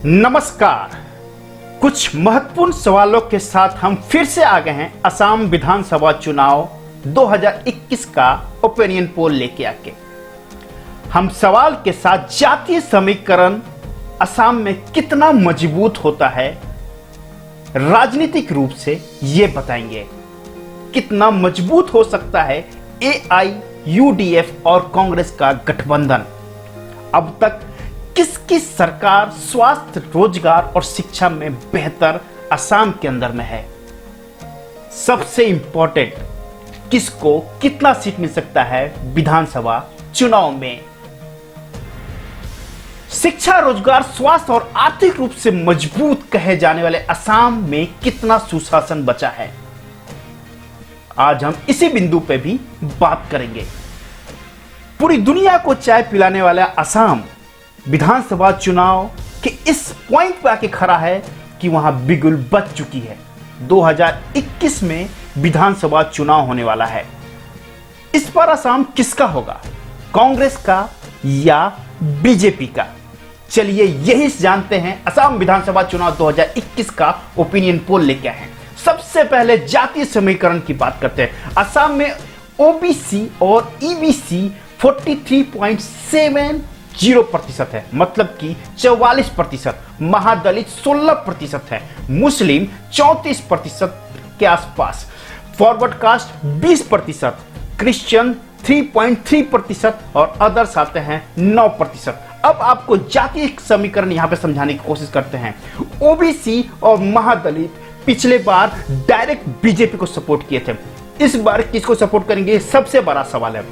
नमस्कार। कुछ महत्वपूर्ण सवालों के साथ हम फिर से आ गए हैं असम विधानसभा चुनाव 2021 का ओपिनियन पोल लेके आके। हम सवाल के साथ जातीय समीकरण असम में कितना मजबूत होता है राजनीतिक रूप से ये बताएंगे। कितना मजबूत हो सकता है AIUDF और कांग्रेस का गठबंधन। अब तक किसकी सरकार स्वास्थ्य, रोजगार और शिक्षा में बेहतर असम के अंदर में है। सबसे इंपॉर्टेंट, किसको कितना सीट मिल सकता है विधानसभा चुनाव में। शिक्षा, रोजगार, स्वास्थ्य और आर्थिक रूप से मजबूत कहे जाने वाले असम में कितना सुशासन बचा है, आज हम इसी बिंदु पे भी बात करेंगे। पूरी दुनिया को चाय पिलाने वाला असम विधानसभा चुनाव के इस पॉइंट पे आके खड़ा है कि वहां बिगुल बज चुकी है। 2021 में विधानसभा चुनाव होने वाला है। इस बार असम किसका होगा, कांग्रेस का या बीजेपी का? चलिए यही जानते हैं। असम विधानसभा चुनाव 2021 का ओपिनियन पोल लेके आए हैं। सबसे पहले जातीय समीकरण की बात करते हैं। असम में OBC और EBC 43.70% है, मतलब कि 44%। महादलित 16% है। मुस्लिम 34% के आसपास। Forward cast 20%। क्रिश्चियन 3.3% और अदर्स आते हैं 9%। अब आपको जातीय समीकरण यहां पे समझाने की कोशिश करते हैं। OBC और महादलित पिछले बार डायरेक्ट बीजेपी को सपोर्ट किए थे। इस बार किसको सपोर्ट करेंगे, सबसे बड़ा सवाल है।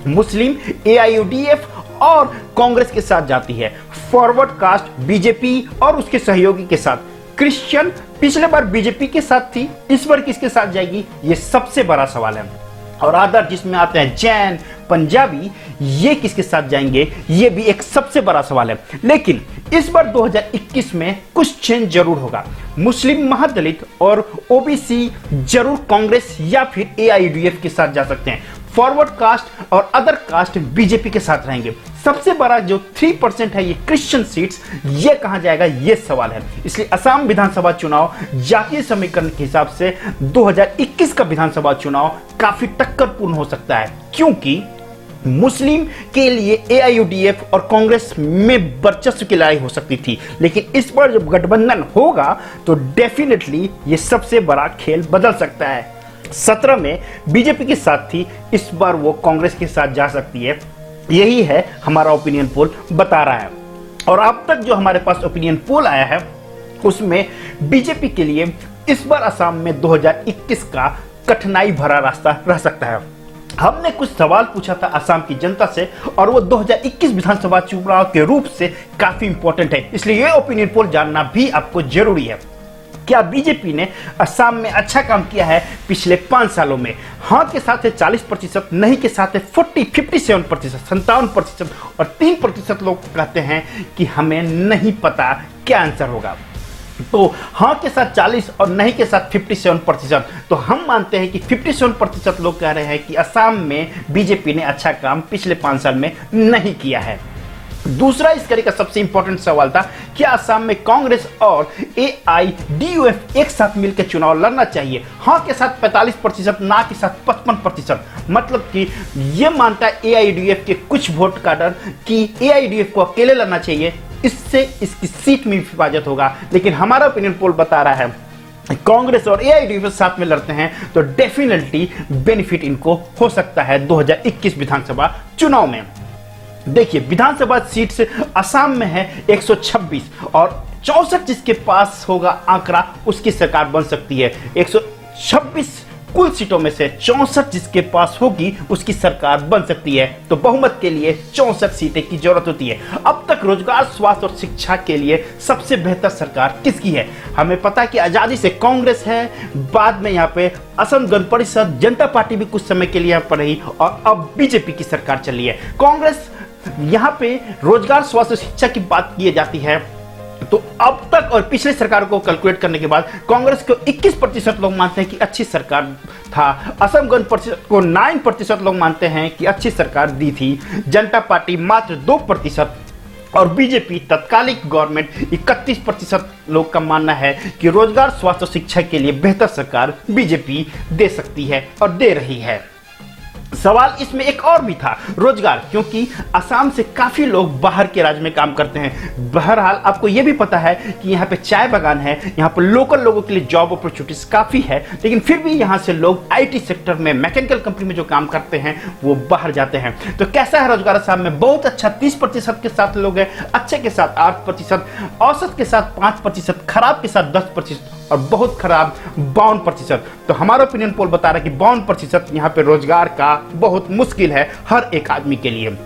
मुस्लिम AIUDF और कांग्रेस के साथ जाती है। फॉरवर्ड कास्ट बीजेपी और उसके सहयोगी के साथ। क्रिश्चियन पिछले बार बीजेपी के साथ थी, इस बार किसके साथ जाएगी, ये सबसे बड़ा सवाल है। और अदर जिसमें आते हैं जैन, पंजाबी, ये किसके साथ जाएंगे, ये भी एक सबसे बड़ा सवाल है। लेकिन इस बार 2021 में कुछ चेंज जरूर होगा। मुस्लिम, महादलित और OBC जरूर कांग्रेस या फिर AIUDF के साथ जा सकते हैं। फॉरवर्ड कास्ट और अदर कास्ट बीजेपी के साथ रहेंगे। सबसे बड़ा जो 3% है ये क्रिश्चियन सीट्स, ये कहां जाएगा, ये सवाल है। इसलिए असम विधानसभा चुनाव जातीय समीकरण के हिसाब से 2021 का विधानसभा चुनाव काफी टक्करपूर्ण हो सकता है, क्योंकि मुस्लिम के लिए AIUDF और कांग्रेस में वर्चस्व की लड़ाई हो सकती थी। लेकिन इस बार जब गठबंधन होगा तो डेफिनेटली ये सबसे बड़ा खेल बदल सकता है। 17 में बीजेपी के साथ थी, इस बार वो कांग्रेस के साथ जा सकती है। यही है हमारा ओपिनियन पोल बता रहा है। और अब तक जो हमारे पास ओपिनियन पोल आया है उसमें बीजेपी के लिए इस बार असम में 2021 का कठिनाई भरा रास्ता रह सकता है। हमने कुछ सवाल पूछा था असम की जनता से और वो 2021 विधानसभा चुनाव के रूप से काफी इंपॉर्टेंट है, इसलिए ये ओपिनियन पोल जानना भी आपको जरूरी है। क्या बीजेपी ने असम में अच्छा काम किया है पिछले 5 सालों में? हाँ के साथ है 40%, नहीं के साथ है 57%, 57% और 3% लोग कहते हैं कि हमें नहीं पता क्या आंसर होगा। तो हाँ के साथ 40 और नहीं के साथ 57%। तो हम मानते हैं कि 57% लोग कह रहे हैं कि असम में बीजेपी ने अच्छा काम पिछले 5 साल में नहीं किया है। दूसरा इस कड़ी का सबसे इंपॉर्टेंट सवाल था, क्या असम में कांग्रेस और AIUDF एक साथ मिलकर चुनाव लड़ना चाहिए? हाँ के साथ 45%, ना के साथ 55%। मतलब कि यह मानता है AIUDF के कुछ वोट का डर कि AIUDF को अकेले लड़ना चाहिए, इससे इसकी सीट में हिफाजत होगा। लेकिन हमारा ओपिनियन पोल बता रहा है कांग्रेस और AIUDF साथ में लड़ते हैं तो डेफिनेटली बेनिफिट इनको हो सकता है 2021 विधानसभा चुनाव में। देखिए विधानसभा सीट से असम में है 126 और 64 जिसके पास होगा आंकड़ा उसकी सरकार बन सकती है। 126 कुल सीटों में से 64 जिसके पास होगी उसकी सरकार बन सकती है। तो बहुमत के लिए 64 सीटें की जरूरत होती है। अब तक रोजगार, स्वास्थ्य और शिक्षा के लिए सबसे बेहतर सरकार किसकी है? हमें पता है कि आजादी से कांग्रेस है, बाद में यहाँ पे असम गण परिषद, जनता पार्टी भी कुछ समय के लिए यहाँ पर रही और अब बीजेपी की सरकार चली है। कांग्रेस यहाँ पे रोजगार, स्वास्थ्य, शिक्षा की बात की जाती है तो अब तक और पिछले सरकार को कैलकुलेट करने के बाद कांग्रेस को 21% लोग मानते हैं कि अच्छी सरकार था। असम गण परिषद को 9% लोग मानते हैं कि अच्छी सरकार दी थी। जनता पार्टी मात्र 2%। और बीजेपी तत्कालिक गवर्नमेंट 31% लोग का मानना है कि रोजगार, स्वास्थ्य और शिक्षा के लिए बेहतर सरकार बीजेपी दे सकती है और दे रही है। सवाल इसमें एक और भी था, रोजगार, क्योंकि असम से काफी लोग बाहर के राज्य में काम करते हैं। बहरहाल आपको यह भी पता है कि यहाँ पे चाय बागान है, यहाँ पर लोकल लोगों के लिए जॉब अपॉर्चुनिटीज काफी है, लेकिन फिर भी यहाँ से लोग आईटी सेक्टर में, मैकेनिकल कंपनी में जो काम करते हैं वो बाहर जाते हैं। तो कैसा है रोजगार असम में? बहुत अच्छा, 30% के साथ लोग हैं, अच्छे के साथ 8%, औसत के साथ 5%, खराब के साथ 10% और बहुत खराब 52%। तो हमारा ओपिनियन पोल बता रहा है कि 52% यहाँ पे रोजगार का बहुत मुश्किल है हर एक आदमी के लिए।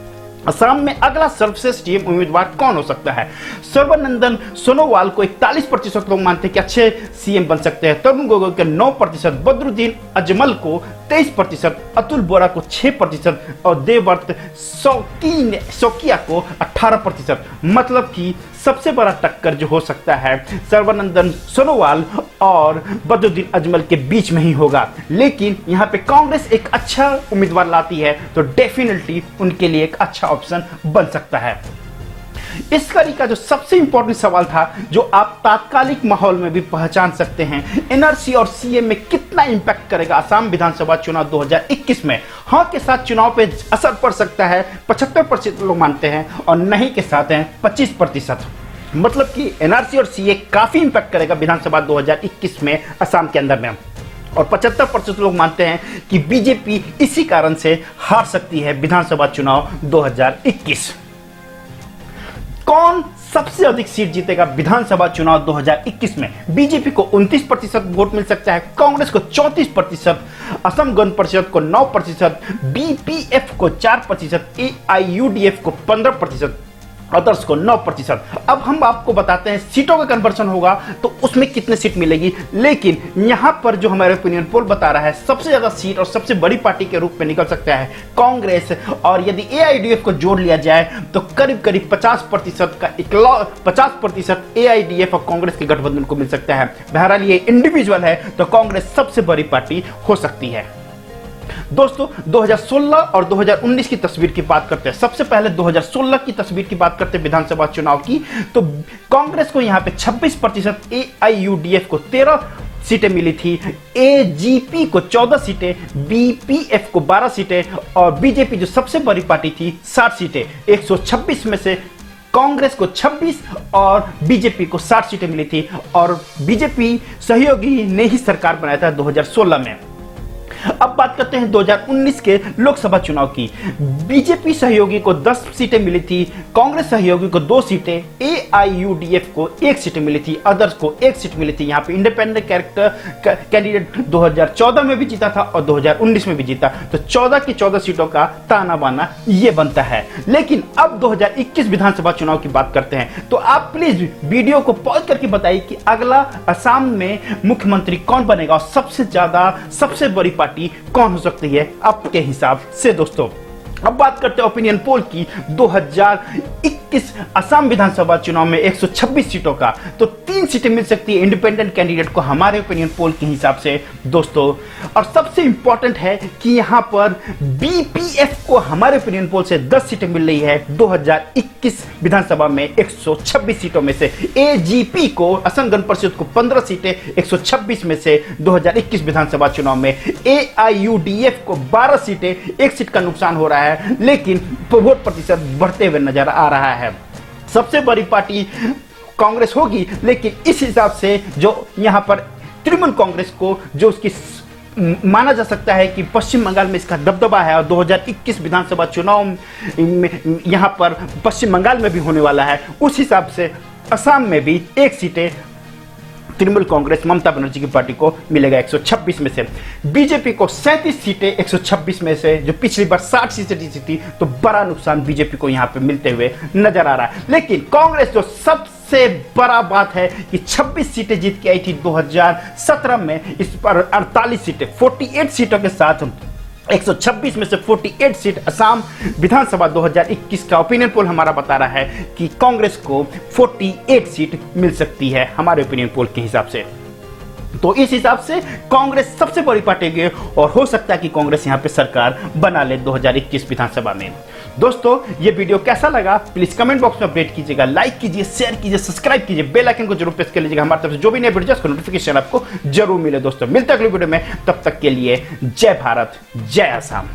असम में अगला सर्वश्रेष्ठ सीएम उम्मीदवार कौन हो सकता है? सर्बानंद सोनोवाल को 41% लोग मानते हैं कि अच्छे सीएम बन सकते हैं। तरुण गोगोई को 9%, बदरुद्दीन अजमल को 23%, अतुल बोरा को 6% और देवव्रत शौकिया को 18%। मतलब कि सबसे बड़ा टक्कर जो हो सकता है सर्बानंद सोनोवाल और बदरुद्दीन अजमल के बीच में ही होगा। लेकिन यहाँ पे कांग्रेस एक अच्छा उम्मीदवार लाती है तो डेफिनेटली उनके लिए एक अच्छा ऑप्शन बन सकता है। इस कड़ी का जो सबसे इंपॉर्टेंट सवाल था, जो आप तात्कालिक माहौल में भी पहचान सकते हैं, एनआरसी और सीएम में कितना इंपैक्ट करेगा असम विधानसभा चुनाव 2021 में? हाँ के साथ चुनाव पे असर पड़ सकता है 75% लोग मानते हैं और नहीं के साथ हैं 25%। मतलब कि एनआरसी और सीए काफी इंपैक्ट करेगा विधानसभा 2021 में असम के अंदर में। और 75% लोग मानते हैं कि बीजेपी इसी कारण से हार सकती है विधानसभा चुनाव 2021। कौन सबसे अधिक सीट जीतेगा विधानसभा चुनाव 2021 में? बीजेपी को 29% वोट मिल सकता है, कांग्रेस को 34%, असम गण परिषद को 9%, बीपीएफ को 4%, एआईयूडीएफ को 15%, अदर्स को 9%। अब हम आपको बताते हैं सीटों का कन्वर्शन होगा तो उसमें कितने सीट मिलेगी। लेकिन यहां पर जो हमारे ओपिनियन पोल बता रहा है, सबसे ज्यादा सीट और सबसे बड़ी पार्टी के रूप में निकल सकता है कांग्रेस, और यदि एआईडीएफ को जोड़ लिया जाए तो करीब करीब 50% एआईडीएफ और कांग्रेस के गठबंधन को मिल सकता है। बहरहाल ये इंडिविजुअल है तो कांग्रेस सबसे बड़ी पार्टी हो सकती है। दोस्तों 2016 और 2019 की तस्वीर की बात करते हैं। सबसे पहले 2016 की तस्वीर की बात करते हैं विधानसभा चुनाव की, तो कांग्रेस को यहां पे 26%, एआईयूडीएफ को 13 सीटें मिली थी, एजीपी को 14 सीटें, बीपीएफ को 12 सीटें और बीजेपी जो सबसे बड़ी पार्टी थी 60 सीटें। 126 में से कांग्रेस को 26 और बीजेपी को 60 सीटें मिली थी और बीजेपी सहयोगी ने ही सरकार बनाया था 2016 में। अब बात करते हैं 2019 के लोकसभा चुनाव की। बीजेपी सहयोगी को 10 सीटें मिली थी, कांग्रेस सहयोगी को 2 सीटें, एआईयूडीएफ को 1 सीट मिली थी, अदर्स को 1 सीट मिली थी। यहाँ पे इंडिपेंडेंट कैंडिडेट 2014 में भी जीता था और 2019 में भी जीता, तो 14 की 14 सीटों का ताना बाना ये बनता है। लेकिन अब 2021 विधानसभा चुनाव की बात करते हैं, तो आप प्लीज वीडियो को पॉज करके बताइए कि अगला असम में मुख्यमंत्री कौन बनेगा और सबसे ज्यादा सबसे बड़ी पार्टी कौन हो सकती है आपके हिसाब से। दोस्तों अब बात करते हैं ओपिनियन पोल की 2021 असम विधानसभा चुनाव में 126 सीटों का, तो 3 सीटें मिल सकती है इंडिपेंडेंट कैंडिडेट को हमारे ओपिनियन पोल के हिसाब से दोस्तों। और सबसे इंपॉर्टेंट है कि यहां पर बीपीएफ को हमारे ओपिनियन पोल से 10 सीटें मिल रही है 2021 विधानसभा में 126 सीटों में से। एजीपी को असम गण परिषद को 15 सीटें 126 में से 2021 विधानसभा चुनाव में। एआईयूडीएफ को 12 सीटें, 1 सीट का नुकसान हो रहा है, लेकिन वोट प्रतिशत बढ़ते हुए नजर आ रहा है। सबसे बड़ी पार्टी कांग्रेस होगी, लेकिन इस हिसाब से जो यहां पर तृणमूल कांग्रेस को जो उसकी माना जा सकता है कि पश्चिम बंगाल में इसका दबदबा है और 2021 विधानसभा चुनाव में यहां पर पश्चिम बंगाल में भी होने वाला है, उस हिसाब से असम में भी 1 सीटें तृणमूल कांग्रेस ममता बनर्जी की पार्टी को मिलेगा 126 में से। बीजेपी को 37 सीटें 126 में से, जो पिछली बार 60 सीटें जीती थी, तो बड़ा नुकसान बीजेपी को यहां पे मिलते हुए नजर आ रहा है। लेकिन कांग्रेस जो सबसे बड़ा बात है कि 26 सीटें जीत के आई थी 2017 में, इस पर 48 सीटें 48 सीटों के साथ 126 में से 48 सीट असम विधानसभा 2021 का ओपिनियन पोल हमारा बता रहा है कि कांग्रेस को 48 सीट मिल सकती है हमारे ओपिनियन पोल के हिसाब से। तो इस हिसाब से कांग्रेस सबसे बड़ी पार्टी है और हो सकता है कि कांग्रेस यहां पे सरकार बना ले 2021 विधानसभा में। दोस्तों ये वीडियो कैसा लगा प्लीज कमेंट बॉक्स में अपडेट कीजिएगा, लाइक कीजिए, शेयर कीजिए, सब्सक्राइब कीजिए, बेल आइकन को जरूर प्रेस कर लीजिएगा। हमारी तरफ से जो भी नए वीडियो का नोटिफिकेशन आपको जरूर मिले। दोस्तों मिलते हैं अगले वीडियो में, तब तक के लिए जय भारत, जय असम।